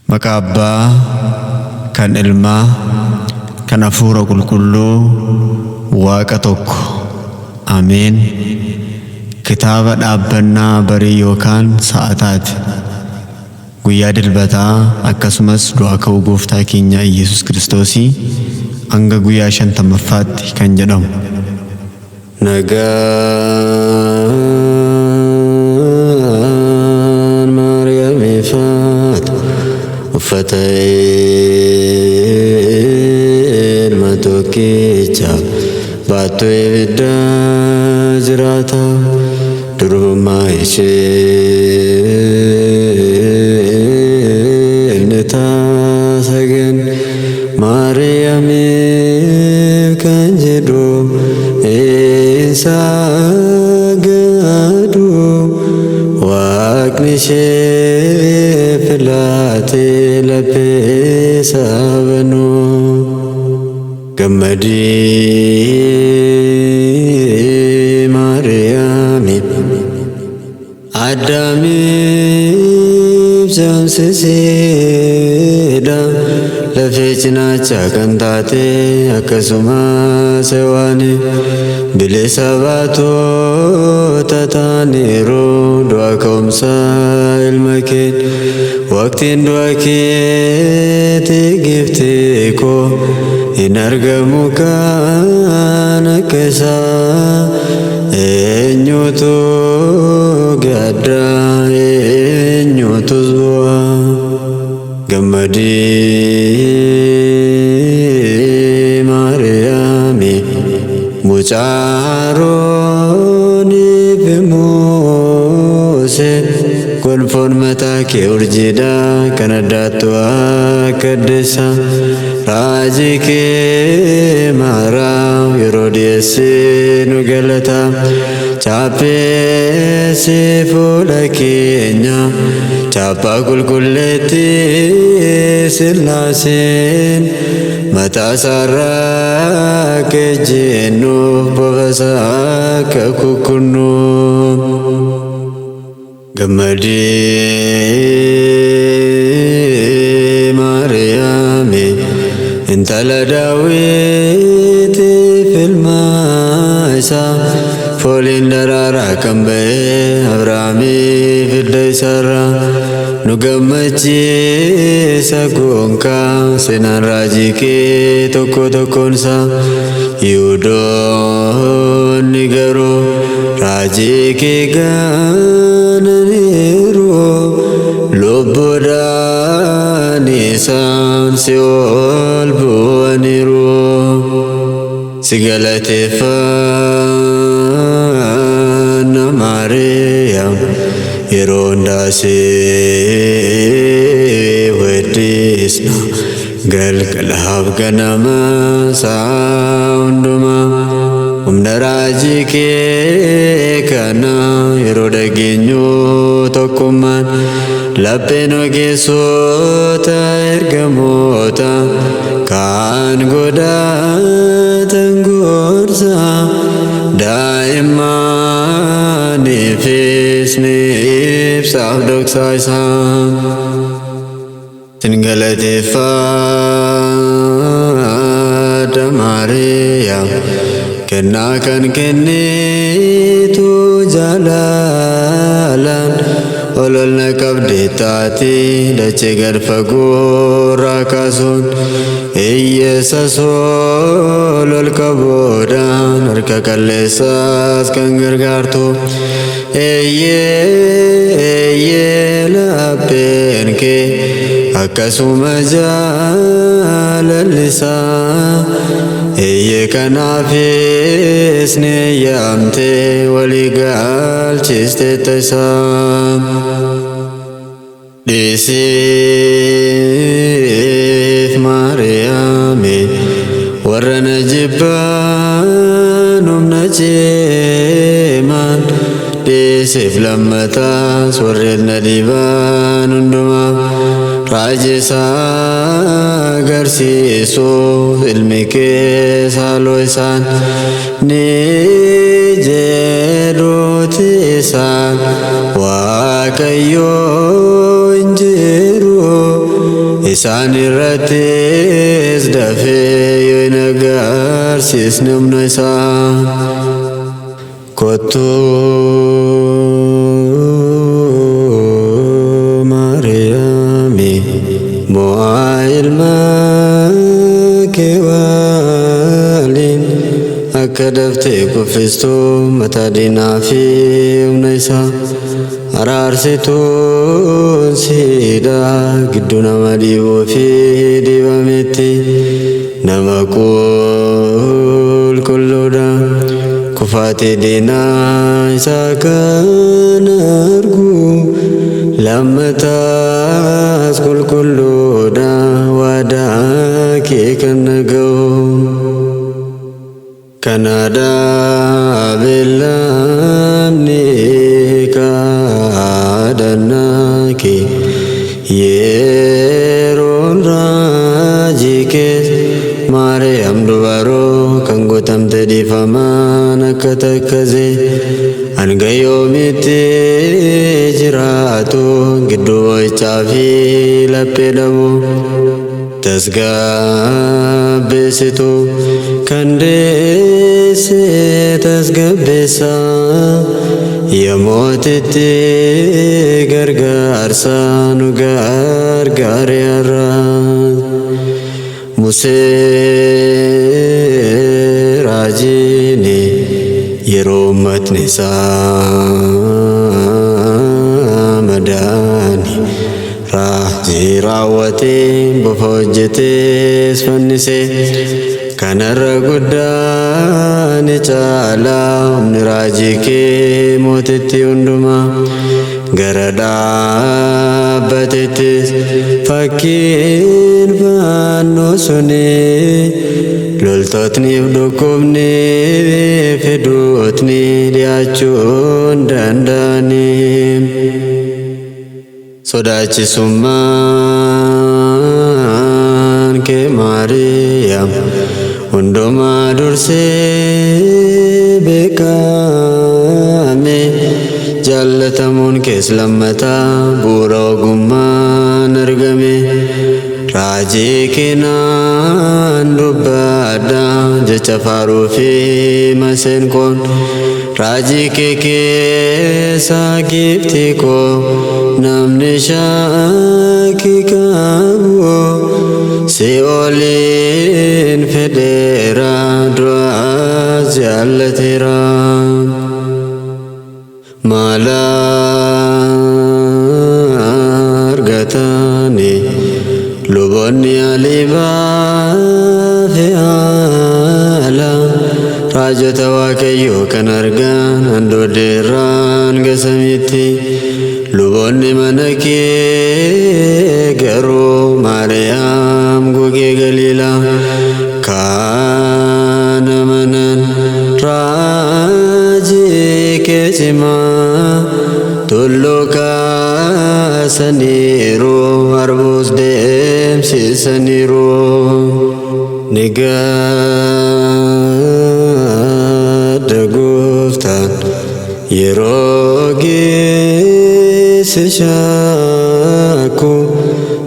Maqaa Abbaa, kan Ilmaa, kan Hafuura Qulqulluu, Waaqa tokko. Ameen. Kitaaba dhaabbannaa barii yookaan sa'ataati. Guyyaa dilbataa akkasumas du'aa ka'uu Gooftaa keenya Yesus Kiristoosii hanga guyyaa 50ffaatti kan jedhamu. Nagaan Maariyaamiifat uffata ilma tokkicha baattuu ibiddaa jiraata durummaa ishee ni taasagan Maariyaamiif kan jedhu sagadu Waaqni ishee filatee laphee sabanuu gammadii Maariyaamiif Addaamiif jaamsiseedha lafee cinaacha kan taate akkasumas Hewaaniif bilisa baatota taaniiru du'aa ka'umsaa ilma kee waqtiin du'a keetii giftee koo hin argamu kan akka isaa eenyutu gadda eenyutus bu'a gammadii Maariyaamiif mucaarooniif Museen golfoon mataa kee urjiidha kan addaattu akka addeessa raajii kee Maariyaam yeroo dhiyeessee nu galata chaappeessi fuula keenya chaappaa qulqulleetti Sillaaseen mataa isaarraa akka ejjennuuf bofasaa akka kukkunnu gammadii Maariyaamiif intala Daawitiif ilma isaa fooliin daraaraa kan ba'e Abrahaamiif hidda isaarraa nu gammachiisa goonkaa seenaan raajii kee tokko tokkoonsaa Yihuudoonni garuu raajii kee gananiiru lubbuudhaan isaan si ol bu'aniiru si galateeffanna Maariyaam yeroo hundaasii weddisna galgalaaf ganama sa'a hundumaa humna raajii kee kana yeroo dhageenyu tokkummaan lapheen ogeessota ergamoota kan godhatan gorsa daa'immaaniifis ni ibsaaf dhoksaa isaan sin galateeffadha Maariyaam kennaa kan kennitu jaalalaan ololna qabdee taate dachee gad fagoorraa kaasuun hiyyeessa ol qabuudhaan harka qalleessaas kan gargaartu eeyyee lapheen kee akkasuma jaalallisaa eeyyee kanaafis ni yaamtee walii galchiste ta'isaa dhiisiif Maariyaamiif warra na jibban humna cimaan dhiisiif lammataas warreen na dhiiban hundumaaf raajii isaa agarsiisu ilmi kee haaloo isaan ni jedhuuti isaan Waaqayyo injiru isaan irrattis dafee yoo hin agarsiisne humna isaa. Kottuu Maariyaami mo'aa ilma kee waliin akka daftee kuffistuu mataa diinaa fi humna isaa. Araarsituun siidha gidduu nama dhiibuu fi dhiibametti nama qulqulluudha. Kufaatii diinaa isaa kan argu lammataas qulqulluudha. Waadaa kee kan dhaga'u kanaadhaa beellamni kadhannaa kee yeroon raajii kees Maariyaam dubaroo kan gootamte dhiifamaan akka takkasee hanga yoomitti jiraatu gidduu boo'ichaa fi laphee dhabuu tasgabbeessitu kan deesse tasgabbeessa yemmootitti gargaarsa nu gargaare har'a. Musee raajiini yeroo uummatni isaa madaani raajii raawwatee bofa hojjetees fannise. Kanarra guddaa ni caala humni raajii kee mootitti hundumaa gara dhaabbatettis fakkiin fannoo suni loltootniif dhukkubni fiduutni dhiyaachuu hin danda'ani. Sodaachisummaan kee Maariyaam hundumaa dursee beekame. Jaallatamuun kees lammataa bu'uura ogummaan argame. Raajii keenan dubbadha jecha faaruu fi maseenqoon. Raajii kee keessa giifti koo namni shaakii qabu Si'ooliin fedheera du'aas jaallateera. Maal argatani luboonni alibaa fi haala raajota Waaqayyoo kan argan handoodeerraan gasamitti. Luboonni mana kee garuu Maariyaam gugee Galiilaa kan amanan raajii kee cimaa tulluu kaasaniiru harbuus deemsisaniiru. Ni gadda Gooftaan yeroo geessishaakku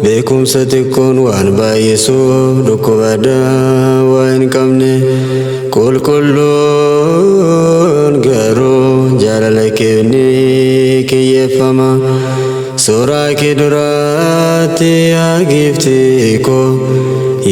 beekumsa xiqqoon waan baay'isuuf dhukkuba daawaa hin qabne. Qulqulluun garuu jaalala kee ni kiyyeeffama. Suuraa kee duraatti yaa giiftii koo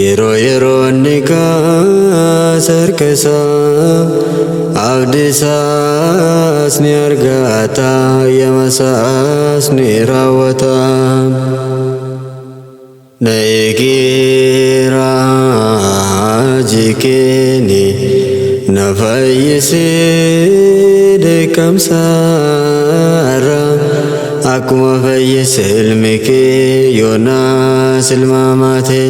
yeroo yeroonni kaas harka isaa abdii isaas ni argata yama isaas ni raawwata. Na eegee raajii keeni na fayyisee dheekkamsaarra akkuma fayyise ilmi kee Yoonaas ilma Amitee.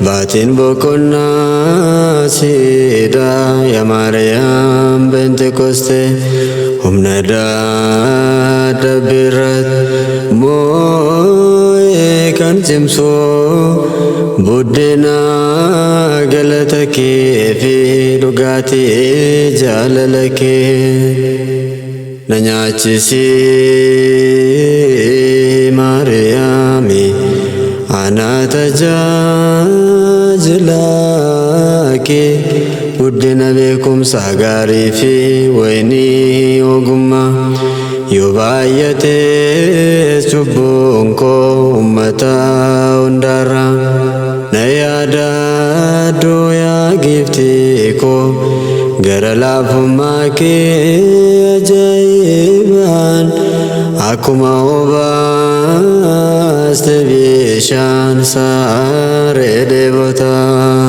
Baatiin boqonnaa siidha yaa Maariyaam Pentekoostee. Humna dadhabbiirratti moo'ee kan cimsu buddeena galata kee fi dhugaatii jaalala kee. Na nyaachisi Maariyaami ana tajaajilaa kee guddina beekumsa gaarii fi waynii ogummaa yoo baay'ates cubbuun koo uummata hundarraa na yaadadhu yaa Giiftii koo gara laafummaa kee ajaa'ibaan akkuma obaaste bishaan saaree dheebotaa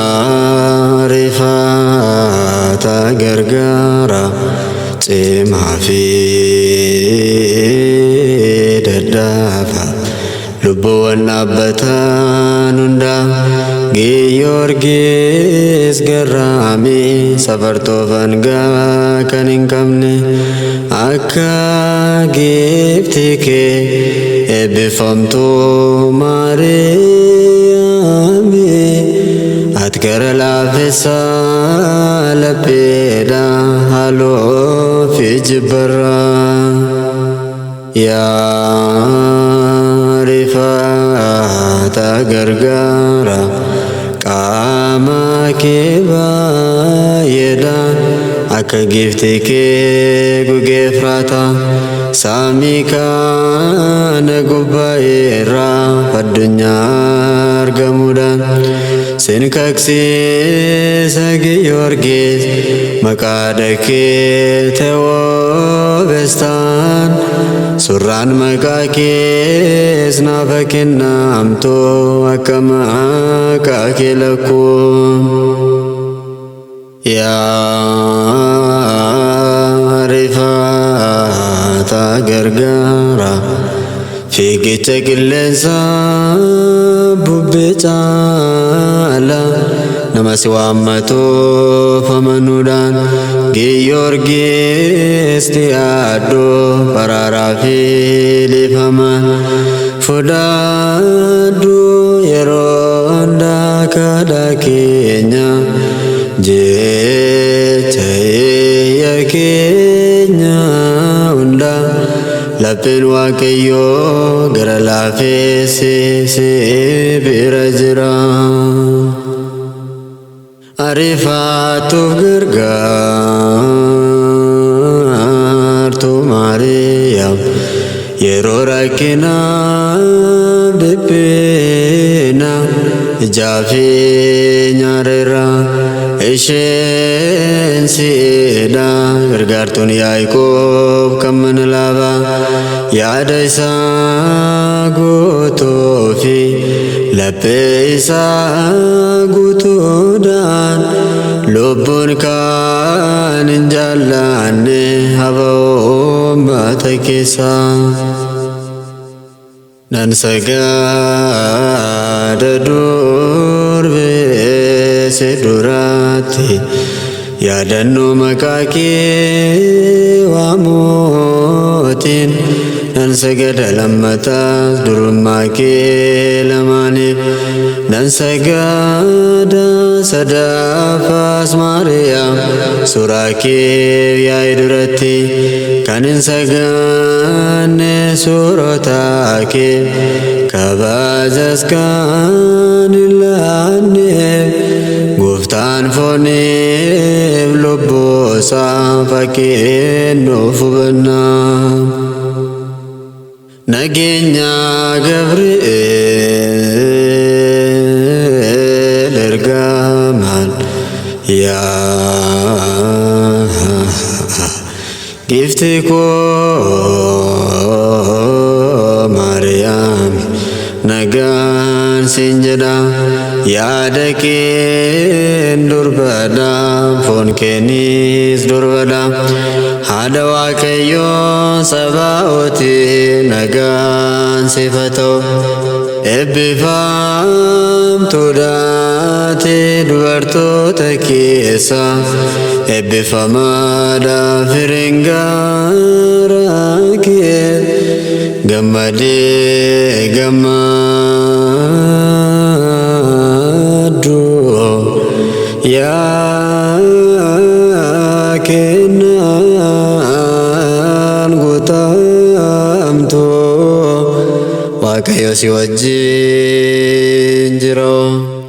yaa rifaata gargaara cimaa fi dadhaafa lubbuuwwan dhaabbatan hundaa Giyoorgis garraamii safartoofan gaa kan hin qabne akka Giiftii kee eebbifamtuu Maariyaami ati gara laafessaa lapheedha haaloo fi jibbarraa yaa rifaata gargaara qaama kee baay'eedhaan akka Giiftii kee gugee Efraataa saamii kana gubbaa irraa addunyaa argamuudhaan sin kaksiisa Giyoorgis maqaa kee teewwobestaan surraan maqaa kees naaf kennamtu akka maqaa kee lakkuun yaa rifaata gargaara fiigicha qilleensa bubbee caala nama si waammatuuf amanuudhaan Giyoorgis yaaddu baraaraa fi liifaman fudhadhu yeroo hundaa kadhaa keenya jecha keenya hundaa lapheen Waaqayyoo gara laafeesse bira jira ariifaatuuf gargaartu Maariyaam yeroo rakkinaaf dhiphina ijaa fi nyaareerraa isheen siidha gargaartuun Yaaqoob kan mana Laabaa yaada isaa guutuu fi laphee isaa guutuudhaan lubbuun kan hin jaallanne haba'oo baata keessaa nan sagada durbeesse duraatti yaadannoo maqaa kee waamuutiin nan sagada lammataas durummaa kee lamaaniif nan sagada sadaffaas Maariyaam suuraa kee yaa'ii duratti kan hin saganne suurota kee kabajas kan hin laanneef Gooftaan fooniif lubboosaa fakkennuuf hubannaa nageenya Gabri'eel ergamaan yaa Giiftii koo Maariyaam nagaan siin jedha yaada keen durbadha foon keenis durbadha haadha Waaqayyoo Sabaa'ooti nagaan siif haa ta'u eebbifamtuudha ati dubartoota keessa eebbifamaadha firiin garaa kee gammadee gammaddu yaa kennaan guutamtu Waaqayyo si wajjin jira.